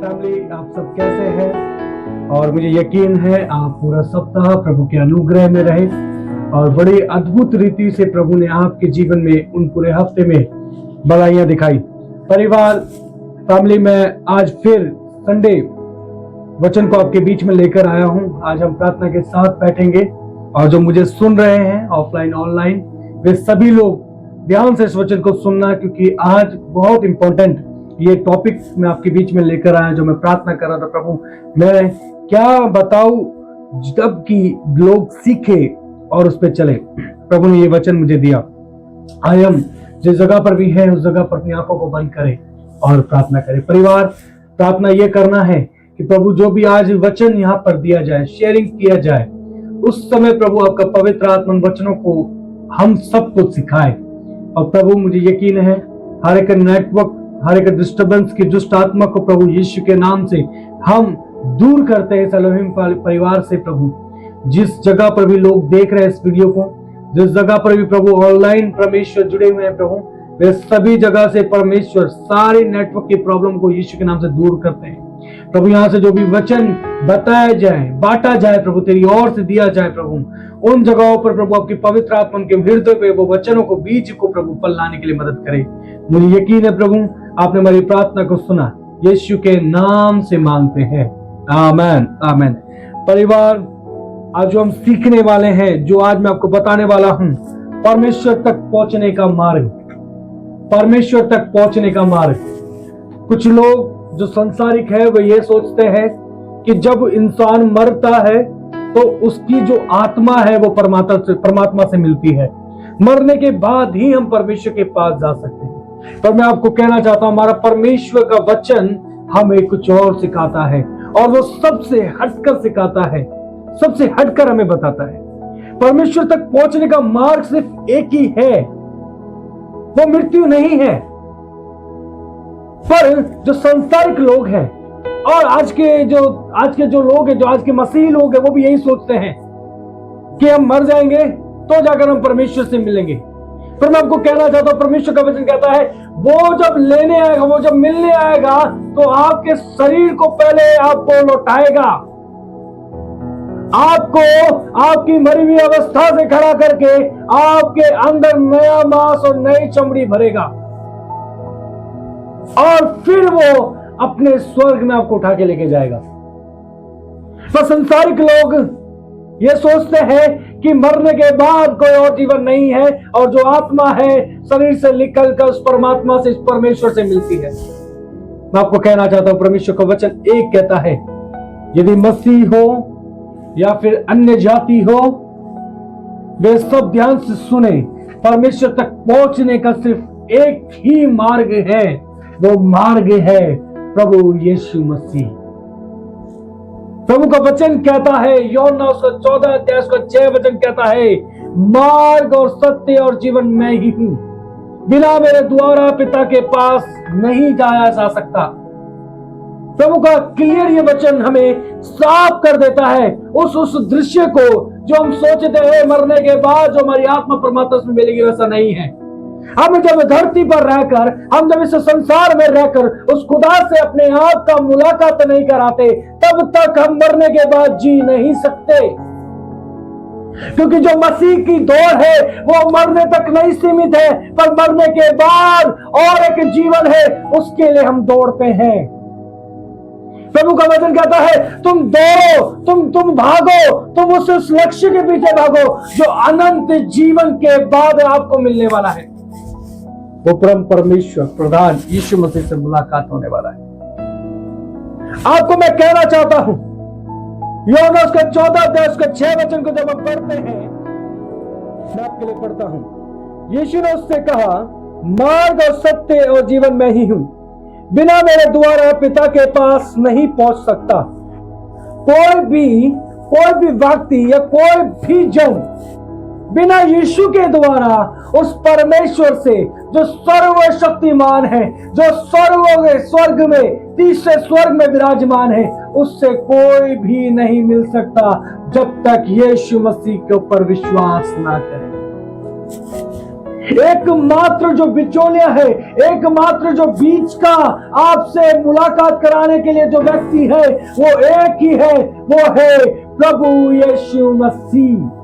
Family, आप सब कैसे हैं? और मुझे यकीन है आप पूरा सप्ताह प्रभु के अनुग्रह में रहे और बड़ी अद्भुत रीति से प्रभु ने आपके जीवन में उन पूरे हफ्ते में भलाइयां दिखाई। परिवार, फैमिली, मैं आज फिर संडे वचन को आपके बीच में लेकर आया हूं। आज हम प्रार्थना के साथ बैठेंगे और जो मुझे सुन रहे हैं ऑफलाइन ऑनलाइन, वे सभी लोग ध्यान से इस वचन को सुनना, क्योंकि आज बहुत इंपॉर्टेंट ये टॉपिक मैं आपके बीच में लेकर आया, जो मैं प्रार्थना कर रहा था प्रभु मैं क्या बताऊं जब कि लोग सीखे और उस पर चले। प्रभु ने ये वचन मुझे दिया। आइए हम जिस जगह पर भी है उस जगह पर अपनी आंखों को बंद करें और प्रार्थना करें। परिवार, प्रार्थना ये करना है कि प्रभु जो भी आज वचन यहाँ पर दिया जाए, शेयरिंग किया जाए, उस समय प्रभु आपका पवित्र आत्मा वचनों को हम सबको सिखाए। और प्रभु मुझे यकीन है हर एक नेटवर्क, हर एक डिस्टर्बेंस की दुष्ट आत्मा को प्रभु यीशु के नाम से हम दूर करते हैं एलोहिम परिवार से। प्रभु जिस जगह पर भी लोग देख रहे हैं इस वीडियो को, जिस जगह पर भी प्रभु ऑनलाइन परमेश्वर जुड़े हुए हैं प्रभु, वे सभी जगह से परमेश्वर सारे नेटवर्क की प्रॉब्लम को यीशु के नाम से दूर करते हैं। प्रभु यहाँ से जो भी वचन बताया जाए, बांटा जाए प्रभु, तेरी ओर से दिया जाए प्रभु, उन जगहों पर प्रभु आपकी पवित्र आत्मा के हृदय पे वो वचनों को, बीज को प्रभु फल लाने के लिए मदद करे। मुझे यकीन है प्रभु आपने हमारी प्रार्थना को सुना, यीशु के नाम से मांगते हैं, आमीन आमीन। परिवार, आज जो हम सीखने वाले हैं, जो आज मैं आपको बताने वाला हूं, परमेश्वर तक पहुंचने का मार्ग, परमेश्वर तक पहुंचने का मार्ग। कुछ लोग जो संसारिक है वो ये सोचते हैं कि जब इंसान मरता है तो उसकी जो आत्मा है वो परमात्मा से मिलती है, मरने के बाद ही हम परमेश्वर के पास जा सकते हैं। पर मैं आपको कहना चाहता हूं, हमारा परमेश्वर का वचन हमें कुछ और सिखाता है, और वो सबसे हटकर सिखाता है, सबसे हटकर हमें बताता है। परमेश्वर तक पहुंचने का मार्ग सिर्फ एक ही है, वो मृत्यु नहीं है। पर जो संसारिक लोग हैं और आज के जो लोग हैं, जो आज के मसीही लोग हैं, वो भी यही सोचते हैं कि हम मर जाएंगे तो जाकर हम परमेश्वर से मिलेंगे। पर मैं आपको कहना चाहता हूं, परमेश्वर का वचन कहता है वो जब लेने आएगा, वो जब मिलने आएगा तो आपके शरीर को पहले आपको लौटाएगा, आपको आपकी मरी हुई अवस्था से खड़ा करके आपके अंदर नया मांस और नई चमड़ी भरेगा, और फिर वो अपने स्वर्ग में आपको उठा के लेके जाएगा। पर संसारिक लोग ये सोचते हैं कि मरने के बाद कोई और जीवन नहीं है, और जो आत्मा है शरीर से निकलकर उस परमात्मा से, इस परमेश्वर से मिलती है। मैं आपको कहना चाहता हूं, परमेश्वर का वचन एक कहता है, यदि मसीह हो या फिर अन्य जाति हो, वे सब ध्यान से सुने, परमेश्वर तक पहुंचने का सिर्फ एक ही मार्ग है, वो मार्ग है प्रभु यीशु मसीह। प्रभु का वचन कहता है, यूहन्ना उसका 14 अध्याय उसका 6 वचन कहता है, मार्ग और सत्य और जीवन मैं ही हूं, बिना मेरे द्वारा पिता के पास नहीं जाया जा सकता। प्रभु का क्लियर ये वचन हमें साफ कर देता है उस दृश्य को जो हम सोचते हैं मरने के बाद जो हमारी आत्मा परमात्मा में मिलेगी, वैसा नहीं है। हम जब धरती पर रहकर, हम जब इस संसार में रहकर उस खुदा से अपने आप का मुलाकात नहीं कराते, तब तक हम मरने के बाद जी नहीं सकते। क्योंकि जो मसीह की दौड़ है वो मरने तक नहीं सीमित है, पर मरने के बाद और एक जीवन है, उसके लिए हम दौड़ते हैं। प्रभु का वचन कहता है, तुम दौड़ो, तुम भागो, तुम उस लक्ष्य के पीछे भागो जो अनंत जीवन के बाद आपको मिलने वाला है। वो परम परमेश्वर प्रधान यीशु मसीह से मुलाकात होने वाला है। आपको मैं कहना चाहता हूं, यूहन्ना उसका 14 अध्याय उसका 6 वचन को जब हम पढ़ते हैं, मैं आपके लिए पढ़ता हूं। यीशु ने उससे कहा, मार्ग और सत्य और जीवन मैं ही हूं, बिना मेरे द्वारा पिता के पास नहीं पहुंच सकता। कोई भी व्यक्ति या कोई भी जन बिना यीशु के द्वारा उस परमेश्वर से जो सर्वशक्तिमान है, जो स्वर्ग में, तीसरे स्वर्ग में विराजमान है, उससे कोई भी नहीं मिल सकता जब तक यीशु मसीह के ऊपर विश्वास ना करे। एकमात्र जो बिचौलिया है, एकमात्र जो बीच का आपसे मुलाकात कराने के लिए जो व्यक्ति है, वो एक ही है, वो है प्रभु यीशु मसीह।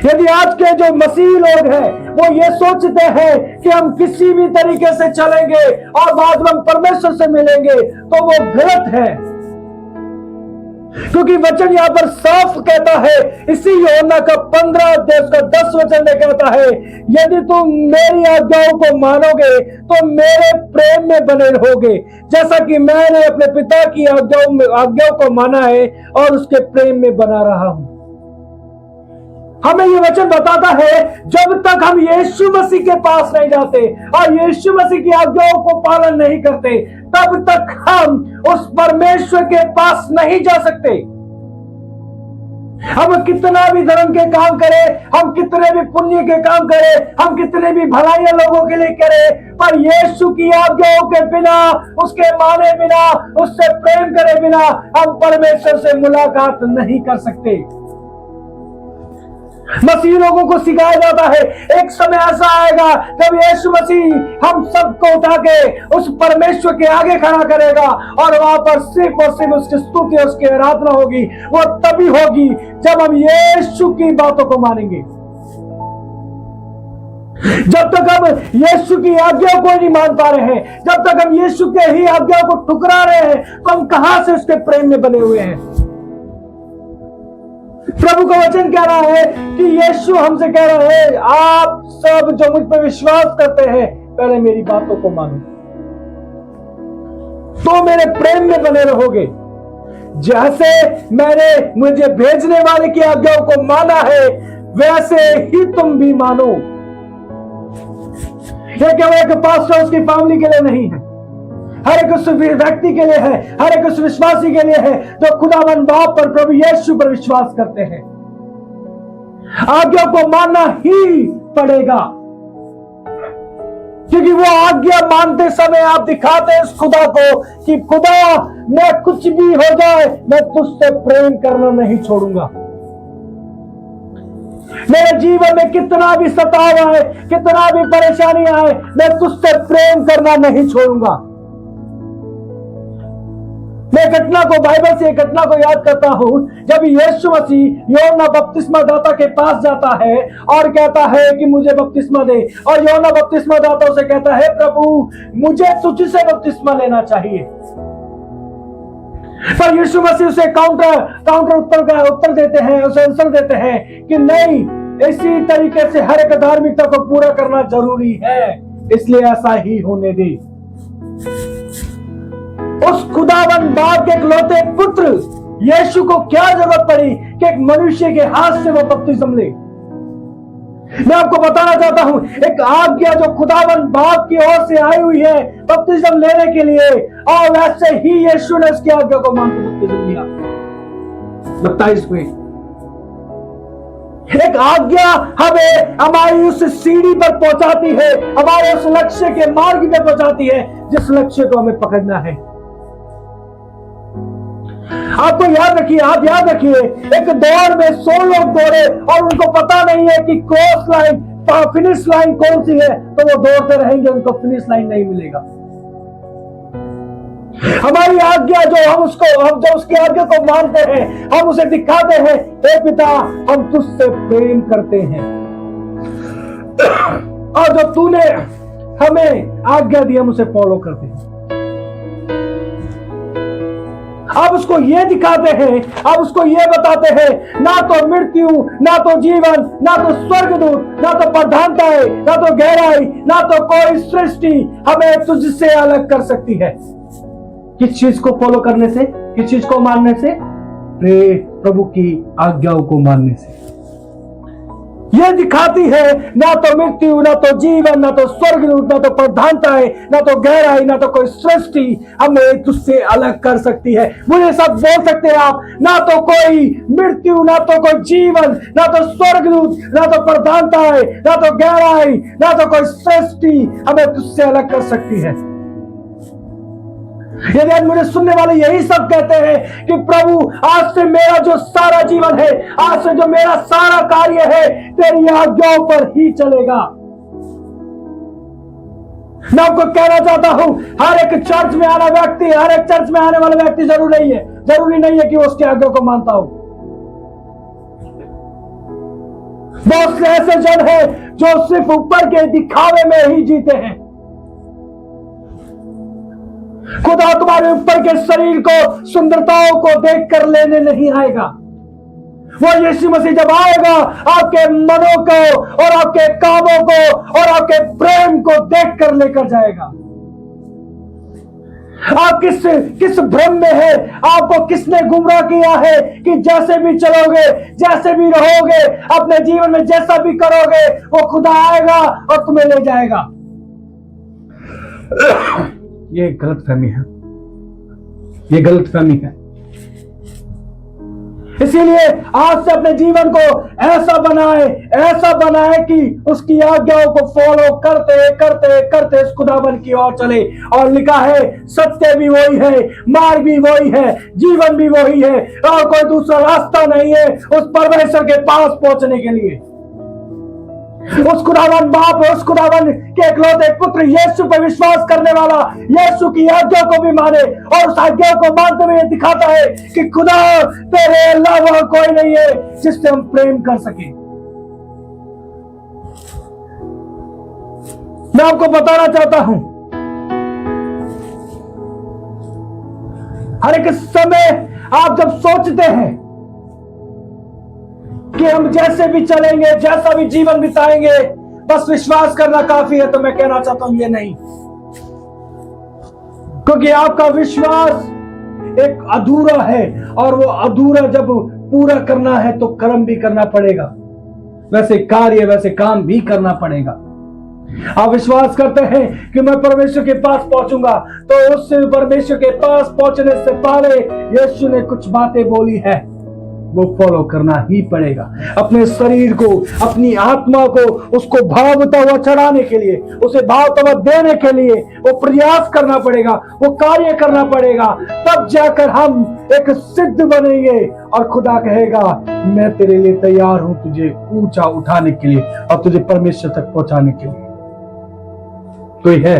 यदि आज के जो मसीह लोग हैं वो ये सोचते हैं कि हम किसी भी तरीके से चलेंगे और बाद में हम परमेश्वर से मिलेंगे, तो वो गलत है। क्योंकि वचन यहां पर साफ कहता है, इसी यूहन्ना का 15 अध्याय का 10 वचन में कहता है, यदि तुम मेरी आज्ञाओं को मानोगे तो मेरे प्रेम में बने रहोगे, जैसा कि मैंने अपने पिता की आज्ञाओं को माना है और उसके प्रेम में बना रहा हूं। हमें ये वचन बताता है, जब तक हम यीशु मसीह के पास नहीं जाते और यीशु मसीह की आज्ञाओं को पालन नहीं करते, तब तक हम उस परमेश्वर के पास नहीं जा सकते। हम कितना भी धर्म के काम करें, हम कितने भी पुण्य के काम करें, हम कितने भी भलाइयां लोगों के लिए करें, पर यीशु की आज्ञाओं के बिना, उसके माने बिना, उससे प्रेम करे बिना हम परमेश्वर से मुलाकात नहीं कर सकते। मसीह लोगों को सिखाया जाता है, एक समय ऐसा आएगा जब यीशु मसीह हम सबको उठा के उस परमेश्वर के आगे खड़ा करेगा और वहां पर सिर्फ और सिर्फ उसकी स्तुति और उसकी आराधना होगी। वो तभी होगी जब हम यीशु की बातों को मानेंगे। जब तक हम यीशु की आज्ञाओं को नहीं मान पा रहे हैं, जब तक हम यीशु के ही आज्ञाओं को ठुकरा रहे हैं, तो हम कहां से उसके प्रेम में बने हुए हैं। प्रभु का वचन कह रहा है कि यीशु हमसे कह रहा है, आप सब जो मुझ पर विश्वास करते हैं, पहले मेरी बातों को मानो, तो मेरे प्रेम में बने रहोगे। जैसे मैंने मुझे भेजने वाले की आज्ञाओं को माना है, वैसे ही तुम भी मानो। यह केवल एक पास्टर उसकी फैमिली के लिए नहीं है, हर एक उस व्यक्ति के लिए है, हर एक उस विश्वासी के लिए है जो खुदावंद बाप पर, प्रभु यीशु पर विश्वास करते हैं। आज्ञा को मानना ही पड़ेगा, क्योंकि वो आज्ञा मानते समय आप दिखाते हैं इस खुदा को कि खुदा, मैं कुछ भी हो जाए, मैं तुझसे प्रेम करना नहीं छोड़ूंगा। मेरे जीवन में कितना भी सताव आए, कितना भी परेशानी आए, मैं तुझसे प्रेम करना नहीं छोड़ूंगा। मैं घटना को, बाइबल से घटना को याद करता हूं, जब यीशु मसीह यूहन्ना बपतिस्मा दाता के पास जाता है और कहता है कि मुझे बपतिस्मा दे, और यूहन्ना बपतिस्मा दाता उसे कहता है, प्रभु मुझे तुझसे बपतिस्मा लेना चाहिए। पर यीशु मसीह उसे काउंटर उत्तर देते हैं, उसे आंसर देते हैं कि नहीं, इसी तरीके से हर एक धार्मिकता को पूरा करना जरूरी है, इसलिए ऐसा ही होने दे। उस खुदावंद बाप के इकलौते पुत्र यीशु को क्या जरूरत पड़ी कि एक मनुष्य के हाथ से वो बपतिस्मा ले। मैं आपको बताना चाहता हूं, एक आज्ञा जो खुदावंद बाप की ओर से आई हुई है बपतिस्मा लेने के लिए, और वैसे ही यीशु ने उसकी आज्ञा को मानकर बपतिस्मा लिया। 27 में एक आज्ञा हमें हमारी उस सीढ़ी पर पहुंचाती है, हमारे उस लक्ष्य के मार्ग में पहुंचाती है जिस लक्ष्य को हमें पकड़ना है। आपको याद रखिए, आप याद रखिए, एक दौड़ में 100 लोग दौड़े और उनको पता नहीं है कि क्रॉस लाइन, फिनिश लाइन कौन सी है, तो वो दौड़ते रहेंगे, उनको फिनिश लाइन नहीं मिलेगा। हमारी आज्ञा जो हम जो उसकी आज्ञा को मानते हैं, हम उसे दिखाते हैं, हे पिता हम तुझसे प्रेम करते हैं, और जो तूने हमें आज्ञा दी हम उसे फॉलो करते हैं। अब उसको ये दिखाते हैं, अब उसको ये बताते हैं, ना तो मृत्यु, ना तो जीवन, ना तो स्वर्गदूत, ना तो प्रधानताएं, ना तो गहराई, ना तो कोई सृष्टि हमें तुझसे अलग कर सकती है। किस चीज को फॉलो करने से, किस चीज को मानने से? प्रभु की आज्ञाओं को मानने से। यह दिखाती है, ना तो मृत्यु, ना तो जीवन, ना तो स्वर्गदूत, ना तो प्रधानताएं, ना तो गहराई, ना तो कोई सृष्टि हमें तुझसे अलग कर सकती है। मुझे सब बोल सकते हैं आप, ना तो कोई मृत्यु, ना तो कोई जीवन, ना तो स्वर्गदूत, ना तो प्रधानताएं, ना तो गहराई, ना तो कोई सृष्टि हमें तुझसे अलग कर सकती है। यदि आज मुझे सुनने वाले यही सब कहते हैं कि प्रभु आज से मेरा जो सारा जीवन है, आज से जो मेरा सारा कार्य है, तेरी आज्ञाओं पर ही चलेगा। मैं आपको कहना चाहता हूं, हर एक चर्च में आने वाला व्यक्ति जरूरी नहीं है कि वो उसके आज्ञा को मानता हो। बहुत से ऐसे जन हैं जो सिर्फ ऊपर के दिखावे में ही जीते हैं। खुदा तुम्हारे ऊपर के शरीर को, सुंदरताओं को देख कर लेने नहीं आएगा। वो यीशु मसीह जब आएगा, आपके मनों को और आपके कामों को और आपके प्रेम को देख कर लेकर जाएगा। आप किस भ्रम में है? आपको किसने गुमराह किया है कि जैसे भी चलोगे, जैसे भी रहोगे, अपने जीवन में जैसा भी करोगे, वो खुदा आएगा और तुम्हें ले जाएगा। ये गलतफहमी है, ये गलतफहमी है। इसीलिए आज से अपने जीवन को ऐसा बनाए कि उसकी आज्ञाओं को फॉलो करते करते करते इस खुदाबंद की ओर चले। और लिखा है, सत्य भी वही है, मार्ग भी वही है, जीवन भी वही है, और कोई दूसरा रास्ता नहीं है उस परमेश्वर के पास पहुंचने के लिए। उस खुदावन बाप, उस खुदावन के इकलौते पुत्र यीशु पर विश्वास करने वाला यीशु की आज्ञा को भी माने और उस आज्ञा को मानते हुए दिखाता है कि खुदा तेरे अलावा कोई नहीं है जिससे हम प्रेम कर सके। मैं आपको बताना चाहता हूं, हर एक समय आप जब सोचते हैं कि हम जैसे भी चलेंगे, जैसा भी जीवन बिताएंगे, बस विश्वास करना काफी है, तो मैं कहना चाहता हूं ये नहीं। क्योंकि आपका विश्वास एक अधूरा है, और वो अधूरा जब पूरा करना है तो कर्म भी करना पड़ेगा, वैसे कार्य, वैसे काम भी करना पड़ेगा। आप विश्वास करते हैं कि मैं परमेश्वर के पास पहुंचूंगा, तो उससे परमेश्वर के पास पहुंचने से पहले यीशु ने कुछ बातें बोली है, वो फॉलो करना ही पड़ेगा। अपने शरीर को, अपनी आत्मा को उसको भावता हुआ चढ़ाने के लिए, उसे भावता हुआ देने के लिए वो प्रयास करना पड़ेगा, वो कार्य करना पड़ेगा। तब जाकर हम एक सिद्ध बनेंगे और खुदा कहेगा, मैं तेरे लिए तैयार हूं तुझे ऊंचा उठाने के लिए और तुझे परमेश्वर तक पहुंचाने के लिए। कोई है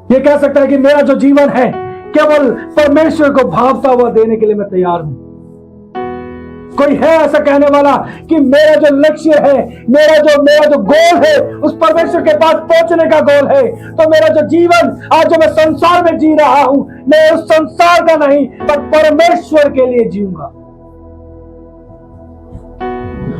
ये कह सकता है कि मेरा जो जीवन है केवल परमेश्वर को भावता हुआ देने के लिए मैं तैयार हूं? कोई है ऐसा कहने वाला कि मेरा जो लक्ष्य है, मेरा जो गोल है, उस परमेश्वर के पास पहुंचने का गोल है, तो मेरा जो जीवन आज जो मैं संसार में जी रहा हूं, मैं उस संसार का नहीं पर परमेश्वर के लिए जीऊंगा?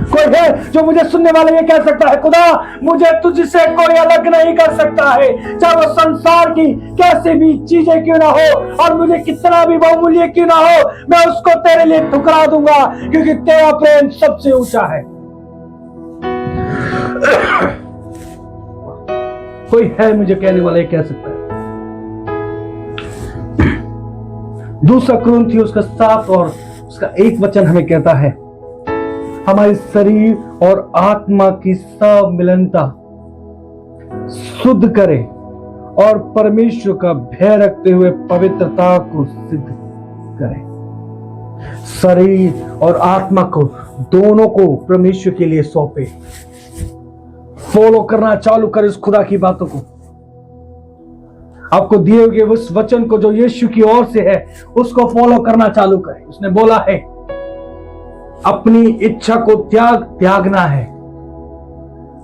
कोई है जो मुझे सुनने वाले ये कह सकता है, खुदा मुझे तुझसे कोई अलग नहीं कर सकता है, चाहे वो संसार की कैसे भी चीजें क्यों ना हो और मुझे कितना भी बहुमूल्य क्यों ना हो, मैं उसको तेरे लिए ठुकरा दूंगा, क्योंकि तेरा प्रेम सबसे ऊंचा है। कोई है मुझे कहने वाला ये कह सकता है। दूसरा कुरिन्थियों उसका 7 और उसका 1 वचन हमें कहता है, हमारे शरीर और आत्मा की सम्मिलनता शुद्ध करे और परमेश्वर का भय रखते हुए पवित्रता को सिद्ध करे। शरीर और आत्मा को, दोनों को परमेश्वर के लिए सौंपे। फॉलो करना चालू करे उस खुदा की बातों को। आपको दिए हुए उस वचन को जो यीशु की ओर से है, उसको फॉलो करना चालू करे। उसने बोला है अपनी इच्छा को त्यागना है।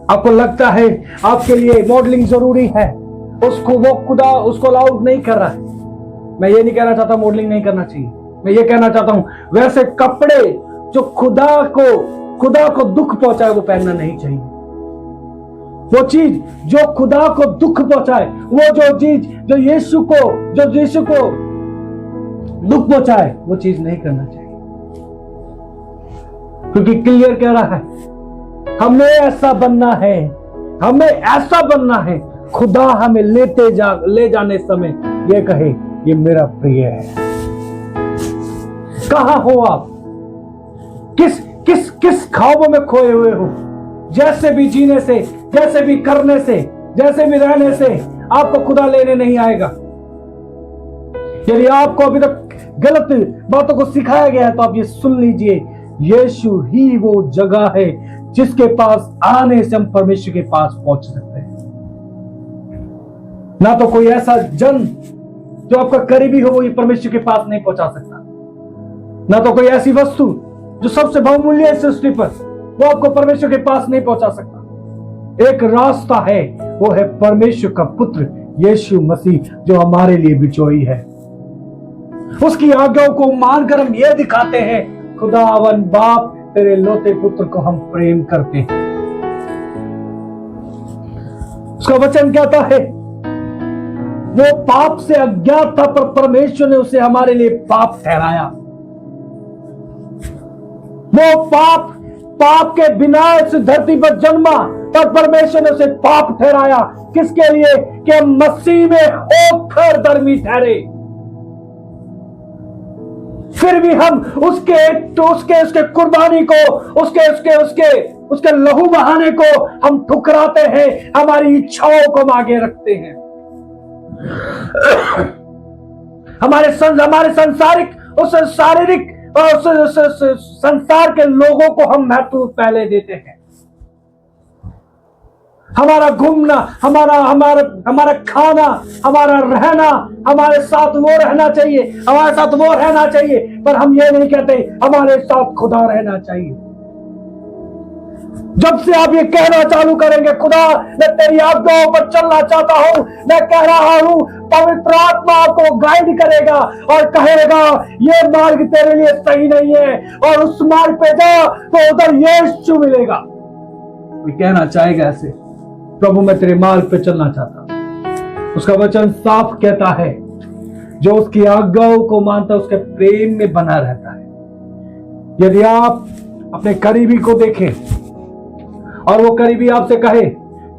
आपको लगता है आपके लिए मॉडलिंग जरूरी है, उसको वो खुदा उसको अलाउड नहीं कर रहा है। मैं ये नहीं कहना चाहता मॉडलिंग नहीं करना चाहिए, मैं ये कहना चाहता हूं वैसे कपड़े जो खुदा को दुख पहुंचाए वो पहनना नहीं चाहिए। वो चीज जो खुदा को दुख पहुंचाए, वो जो चीज जो यीशु को दुख पहुंचाए, वो चीज नहीं करना चाहिए। क्योंकि क्लियर कह रहा है हमें ऐसा बनना है, खुदा हमें ले जाने समय ये कहे ये मेरा प्रिय है। कहां हो आप? किस ख्वाबों में खोए हुए हो? जैसे भी जीने से, जैसे भी करने से, जैसे भी रहने से आपको खुदा लेने नहीं आएगा। यदि आपको अभी तक गलत बातों को सिखाया गया है तो आप ये सुन लीजिए, यीशु ही वो जगह है जिसके पास आने से हम परमेश्वर के पास पहुंच सकते हैं। ना तो कोई ऐसा जन जो आपका करीबी हो वो ये परमेश्वर के पास नहीं पहुंचा सकता, ना तो कोई ऐसी वस्तु जो सबसे बहुमूल्य है सृष्टि पर वो आपको परमेश्वर के पास नहीं पहुंचा सकता। एक रास्ता है, वो है परमेश्वर का पुत्र यीशु मसीह, जो हमारे लिए बिचौई है। उसकी आज्ञाओं को मानकर हम ये दिखाते हैं, खुदावन बाप तेरे लोते पुत्र को हम प्रेम करते हैं। उसका वचन कहता है वो पाप से अज्ञात था पर परमेश्वर ने उसे हमारे लिए पाप ठहराया। वो पाप के बिना इस धरती पर जन्मा पर परमेश्वर ने उसे पाप ठहराया। किसके लिए? कि हम मसीह में होकर धर्मी ठहरे। फिर भी हम उसके कुर्बानी को, उसके लहू बहाने को हम ठुकराते हैं, हमारी इच्छाओं को आगे रखते हैं। हमारे सांसारिक उस शारीरिक और संसार के लोगों को हम महत्व पहले देते हैं। हमारा घूमना, हमारा खाना, हमारा रहना, हमारे साथ वो रहना चाहिए, हमारे साथ वो रहना चाहिए, पर हम ये नहीं कहते हमारे साथ खुदा रहना चाहिए। जब से आप ये कहना चालू करेंगे, खुदा मैं तेरी आज्ञाओं पर चलना चाहता हूं, मैं कह रहा हूं, पवित्र आत्मा आपको गाइड करेगा और कहेगा ये मार्ग तेरे लिए सही नहीं है और उस मार्ग पे जा तो उधर यीशु मिलेगा। कोई कहना चाहेगा ऐसे, प्रभु मैं तेरे मार्ग पे चलना चाहता। उसका वचन साफ कहता है, जो उसकी आज्ञाओं को मानता है उसके प्रेम में बना रहता है। यदि आप अपने करीबी को देखें और वो करीबी आपसे कहे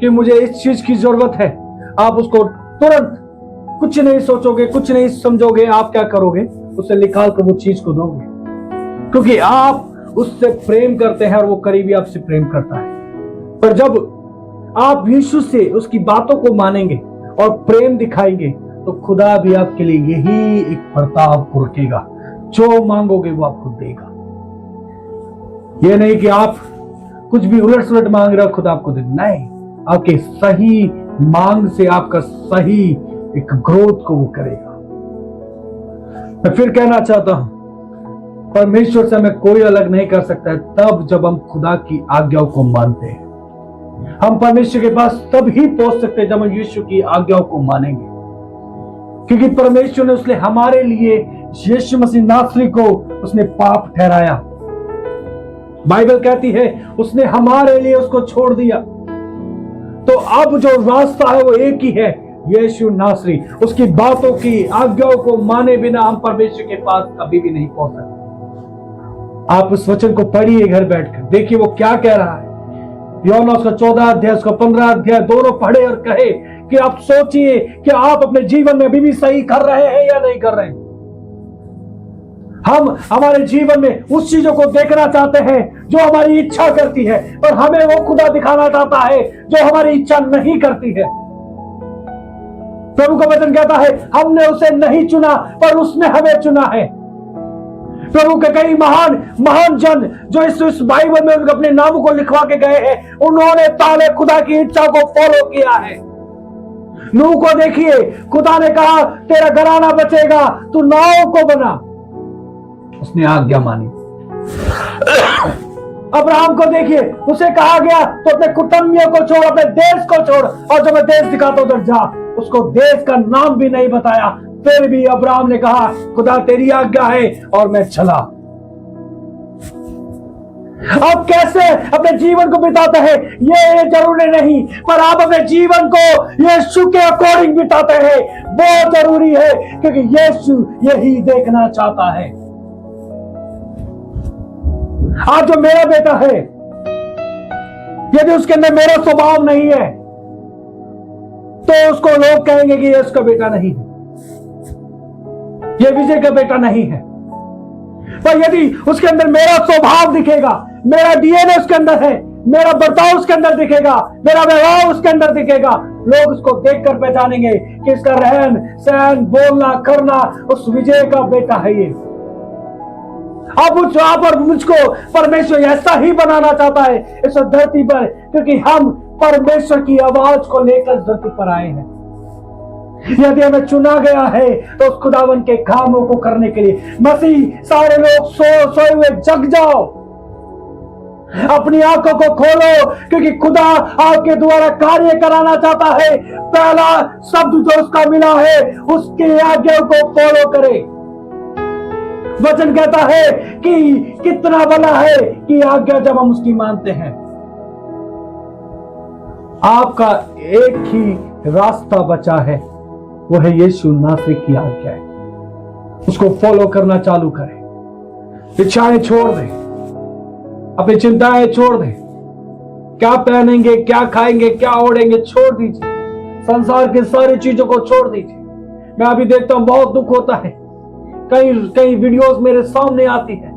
कि मुझे इस चीज की जरूरत है, आप उसको तुरंत कुछ नहीं सोचोगे, कुछ नहीं समझोगे, आप क्या करोगे? उसे निकाल कर वो चीज को दोगे, क्योंकि आप उससे प्रेम करते हैं और वो करीबी आपसे प्रेम करता है। पर जब आप यीशु से उसकी बातों को मानेंगे और प्रेम दिखाएंगे तो खुदा भी आपके लिए यही एक बर्ताव को रखेगा, जो मांगोगे वो आपको देगा। ये नहीं कि आप कुछ भी उलट सुलट मांग रहे हो खुदा आपको दे, नहीं, आपके सही मांग से आपका सही एक ग्रोथ को वो करेगा। मैं फिर कहना चाहता हूं, परमेश्वर से हमें कोई अलग नहीं कर सकता है तब जब हम खुदा की आज्ञाओं को मानते हैं। हम परमेश्वर के पास तब ही पहुंच सकते हैं जब हम यीशु की आज्ञाओं को मानेंगे, क्योंकि परमेश्वर ने उसने हमारे लिए यीशु मसीह नासरी को उसने पाप ठहराया। बाइबल कहती है उसने हमारे लिए उसको छोड़ दिया। तो अब जो रास्ता है वो एक ही है, यीशु नासरी। उसकी बातों की आज्ञाओं को माने बिना हम परमेश्वर के पास कभी भी नहीं पहुंच सकते। आप उस वचन को पढ़िए घर बैठकर, देखिए वो क्या कह रहा है। यूहन्ना उसका 14 अध्याय, उसका 15 अध्याय दोनों पढ़े और कहे कि आप सोचिए कि आप अपने जीवन में अभी भी सही कर रहे हैं या नहीं कर रहे हैं। हम हमारे जीवन में उस चीजों को देखना चाहते हैं जो हमारी इच्छा करती है, पर हमें वो खुदा दिखाना चाहता है जो हमारी इच्छा नहीं करती है। प्रभु का वचन कहता है हमने उसे नहीं चुना पर उसने हमें चुना है। प्रभु के कई महान जन जो इस बाइबल में अपने नामों को लिखवा के गए हैं, उन्होंने ताले खुदा की इच्छा को फॉलो किया है। नूह को देखिए, खुदा ने कहा तेरा घराना बचेगा, तू नाव को बना, उसने आज्ञा मानी। अब्राहम को देखिए, उसे कहा गया तो अपने कुटुंबियों को छोड़, अपने देश को छोड़, और जब मैं देश दिखाता उधर जा। उसको देश का नाम भी नहीं बताया, फिर भी अब्राहम ने कहा खुदा तेरी आज्ञा है और मैं चला। आप कैसे अपने जीवन को बिताते हैं ये जरूरी नहीं, पर आप अपने जीवन को यीशु के अकॉर्डिंग बिताते हैं वो जरूरी है, क्योंकि यीशु यही देखना चाहता है। आज जो मेरा बेटा है, यदि उसके अंदर मेरा स्वभाव नहीं है तो उसको लोग कहेंगे कि ये उसका बेटा नहीं है, ये विजय का बेटा नहीं है। पर यदि उसके अंदर मेरा स्वभाव दिखेगा, मेरा डीएनए उसके अंदर है, मेरा बर्ताव उसके अंदर दिखेगा, मेरा व्यवहार उसके अंदर दिखेगा, लोग उसको देखकर पहचानेंगे कि इसका रहन सहन बोलना करना उस विजय का बेटा है ये। अब आप और मुझको परमेश्वर ऐसा ही बनाना चाहता है इस धरती पर, क्योंकि हम परमेश्वर की आवाज को लेकर धरती पर आए हैं। यदि हमें चुना गया है तो उस खुदावन के कामों को करने के लिए। मसीह सारे लोग सोए हुए जग जाओ, अपनी आंखों को खोलो, क्योंकि खुदा आपके द्वारा कार्य कराना चाहता है। पहला शब्द जो उसका मिला है उसके आज्ञा को फॉलो करे। वचन कहता है कि कितना बड़ा है कि आज्ञा जब हम उसकी मानते हैं। आपका एक ही रास्ता बचा है, वो है यीशु नासरी की आज्ञा है। उसको फॉलो करना चालू करें। इच्छाएं छोड़ दें, अपनी चिंताएं छोड़ दें। क्या पहनेंगे, क्या खाएंगे, क्या ओढ़ेंगे, छोड़ दीजिए। संसार की सारी चीजों को छोड़ दीजिए। मैं अभी देखता हूं बहुत दुख होता है, कई वीडियोस मेरे सामने आती है।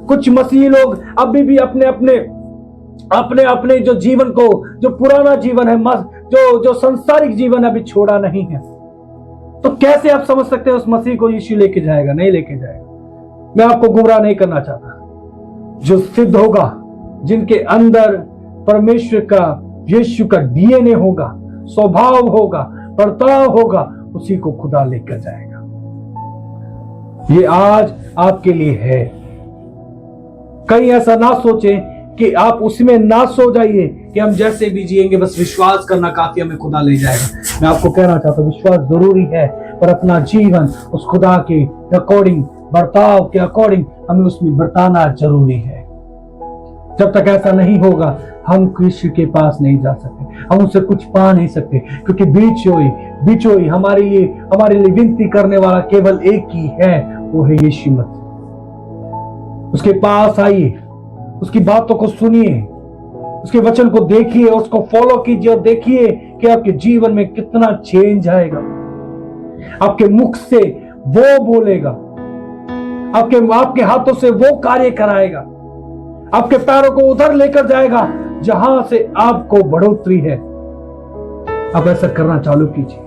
कुछ मसीही लोग अभी भी अपने जो जीवन को, जो पुराना जीवन है, जो संसारिक जीवन अभी छोड़ा नहीं है। तो कैसे आप समझ सकते हैं उस मसीह को यीशु लेके जाएगा? नहीं लेके जाएगा। मैं आपको गुमराह नहीं करना चाहता। जो सिद्ध होगा, जिनके अंदर परमेश्वर का, यीशु का डीएनए होगा, स्वभाव होगा, बर्ताव होगा, उसी को खुदा लेकर जाएगा। ये आज आपके लिए है। कहीं ऐसा ना सोचें कि आप उसमें ना सो जाइए कि हम जैसे भी जिएंगे बस विश्वास करना काफी, हमें खुदा ले जाएगा। मैं आपको कहना चाहता हूं विश्वास जरूरी है, पर अपना जीवन उस खुदा के अकॉर्डिंग, बर्ताव के अकॉर्डिंग हमें उसमें बरताना जरूरी है। जब तक ऐसा नहीं होगा हम कृष्ण के पास नहीं जा सकते, हम उससे कुछ पा नहीं सकते, क्योंकि बिचोई हमारे लिए विनती करने वाला केवल एक ही है, वो है यीशु मसीह। उसके पास आइए, उसकी बातों को सुनिए, उसके वचन को देखिए, उसको फॉलो कीजिए और देखिए कि आपके जीवन में कितना चेंज आएगा। आपके मुख से वो बोलेगा, आपके हाथों से वो कार्य कराएगा, आपके पैरों को उधर लेकर जाएगा जहां से आपको बढ़ोतरी है। आप ऐसा करना चालू कीजिए।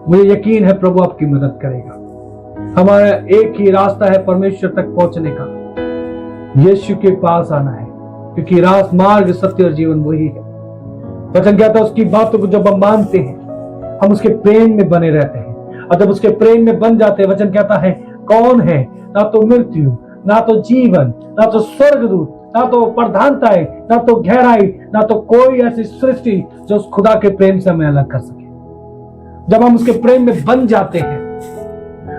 मुझे यकीन है प्रभु आपकी मदद करेगा। हमारा एक ही रास्ता है परमेश्वर तक पहुंचने का, यीशु के पास आना है, क्योंकि रास्ता, मार्ग, सत्य और जीवन वही है। वचन कहता है उसकी बातों को जब हम मानते हैं, हम उसके प्रेम में बने रहते हैं, और जब उसके प्रेम में बन जाते हैं, वचन कहता है कौन है, ना तो मृत्यु, ना तो जीवन, ना तो स्वर्गदूत, ना तो प्रधानताएं, ना तो गहराई, ना तो कोई ऐसी सृष्टि जो उस खुदा के प्रेम से हमें अलग कर सके। जब हम उसके प्रेम में बन जाते हैं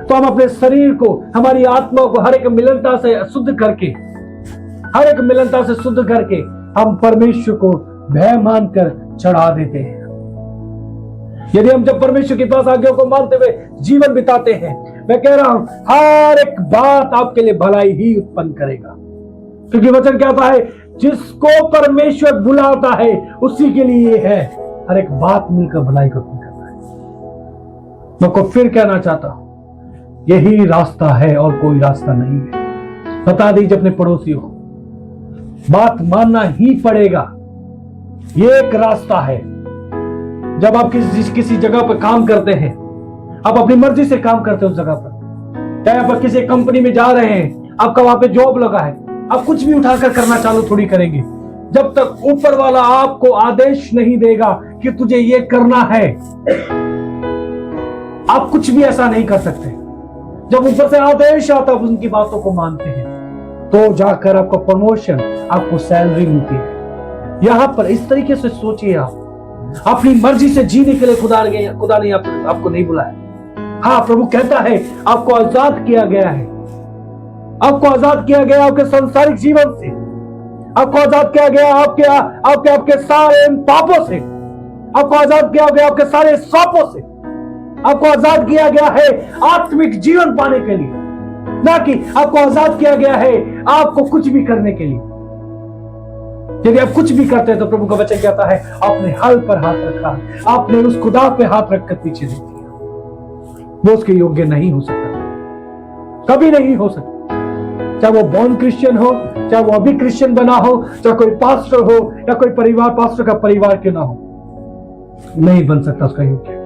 तो हम अपने शरीर को, हमारी आत्मा को हर एक मिलनता से शुद्ध करके हम परमेश्वर को भय मानकर चढ़ा देते हैं। यदि हम जब परमेश्वर के पास आज्ञा को मानते हुए जीवन बिताते हैं, मैं कह रहा हूं हर एक बात आपके लिए भलाई ही उत्पन्न करेगा, क्योंकि वचन कहता है जिसको परमेश्वर बुलाता है उसी के लिए है हर एक बात मिलकर भलाई को उत्पन्न करता है। मैं को फिर कहना चाहता हूं यही रास्ता है और कोई रास्ता नहीं है। बता दीजिए अपने पड़ोसियों को, बात मानना ही पड़ेगा। ये एक रास्ता है। जब आप किसी जगह पर काम करते हैं, आप अपनी मर्जी से काम करते हैं उस जगह पर, चाहे आप किसी कंपनी में जा रहे हैं, आपका वहां पे जॉब लगा है, आप कुछ भी उठाकर करना चालू थोड़ी करेंगे जब तक ऊपर वाला आपको आदेश नहीं देगा कि तुझे ये करना है। आप कुछ भी ऐसा नहीं कर सकते। जब ऊपर से आदेश आता है, उनकी बातों को मानते हैं, तो जाकर आपको प्रमोशन, आपको सैलरी मिलती है। यहां पर इस तरीके से सोचिए, आप अपनी मर्जी से जीने के लिए खुदा ने आपको नहीं बुलाया। हाँ, प्रभु कहता है आपको आजाद किया गया है, आपको आजाद किया गया आपके सांसारिक जीवन से, आपको आजाद किया गया आपके सारे पापों से, आपको आजाद किया गया आपके सारे श्रापों से, आपको आजाद किया गया है आत्मिक जीवन पाने के लिए, ना कि आपको आजाद किया गया है आपको कुछ भी करने के लिए। यदि आप कुछ भी करते हैं तो प्रभु का वचन कहता है आपने हल पर हाथ रखा, आपने उस खुदा पे हाथ रखकर पीछे देख लिया। वो उसके योग्य नहीं हो सकता, कभी नहीं हो सकता। चाहे वो बॉर्न क्रिश्चियन हो, चाहे वो अभी क्रिश्चियन बना हो, चाहे कोई पास्टर हो या कोई परिवार, पास्टर का परिवार क्यों ना हो, नहीं बन सकता उसका योग्य।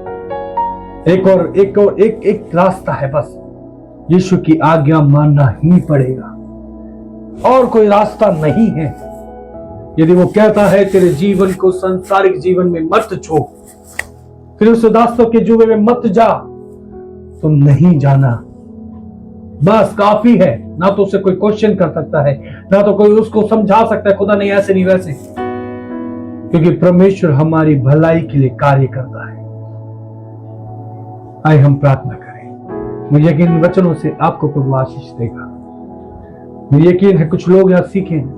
एक रास्ता है बस, यीशु की आज्ञा मानना ही पड़ेगा, और कोई रास्ता नहीं है। यदि वो कहता है तेरे जीवन को सांसारिक जीवन में मत छोड़, फिर उस दास्तों के जुए में मत जा, तो नहीं जाना, बस काफी है। ना तो उसे कोई क्वेश्चन कर सकता है, ना तो कोई उसको समझा सकता है खुदा नहीं ऐसे नहीं वैसे, क्योंकि परमेश्वर हमारी भलाई के लिए कार्य करता है। आइए हम प्रार्थना करें। मुझे यकीन इन वचनों से आपको प्रभु आशीष देगा। मुझे यकीन है कुछ लोग यहां सीखे हैं,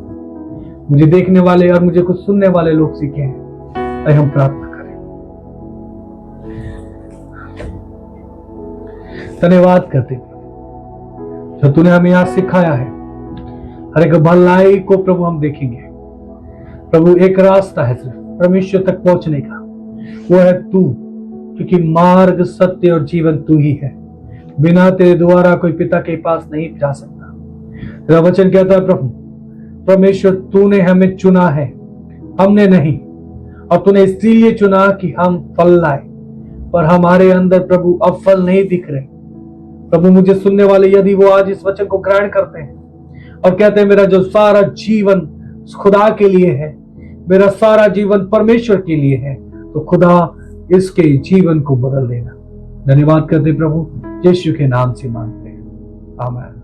मुझे देखने वाले और मुझे कुछ सुनने वाले लोग सीखे हैं। आइए हम प्रार्थना करें। धन्यवाद करते जो तूने हमें यहां सिखाया है, हर एक भलाई को प्रभु हम देखेंगे। प्रभु एक रास्ता है सिर्फ परमेश्वर तक पहुंचने का, वो है तू, क्योंकि मार्ग सत्य और जीवन तू ही है। बिना तेरे द्वारा कोई पिता के पास नहीं जा सकता। तेरा वचन कहता है प्रभु परमेश्वर तूने हमें चुना है, हमने नहीं, और तूने इसलिए चुना कि हम फल लाए, पर हमारे अंदर प्रभु अब फल नहीं दिख रहे। प्रभु मुझे सुनने वाले यदि वो आज इस वचन को ग्रहण करते हैं और कहते हैं मेरा जो सारा जीवन खुदा के लिए है, मेरा सारा जीवन परमेश्वर के लिए है, तो खुदा इसके जीवन को बदल देना। धन्यवाद करते प्रभु, यीशु के नाम से मांगते हैं, आमीन।